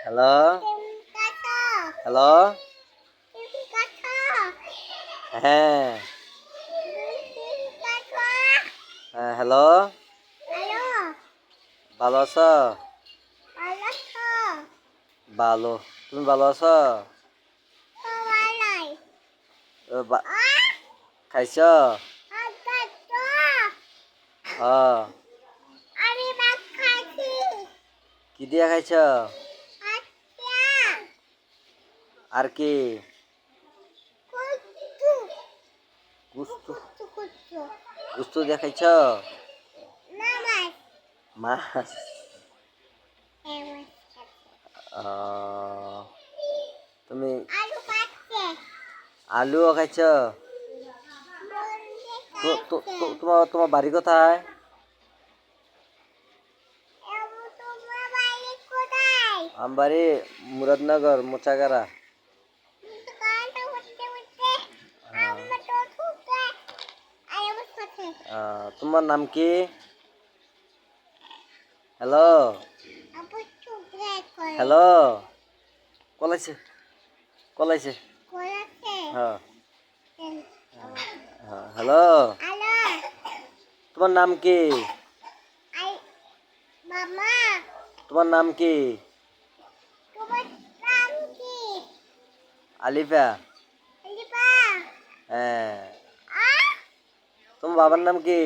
Hello hello হ্যাঁ হ্যাঁ hello ভালো আছো? ভালো। তুমি ভালো আছো? খাইছ? হ্যাঁ। কি দিয়া খাইছ? আর কি? গুস্তু গুস্তু দিয়া খাইছ? মাছ। তুমি আলুও খাইছ? তোমার বাড়ি কোথায়? আমার বাড়ি মুরাদনগর মোচাগারা। তোমার নাম কি? হ্যালো হ্যালো কলাইছে কলাইছে হ্যাঁ হ্যালো তোমার নাম কি? তোমার নাম কি? আলিফা। হ্যাঁ। তোমার বাবার নাম কি?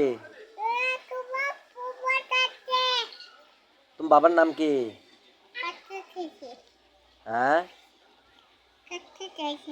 তোমার বাবার নাম কি? হ্যাঁ।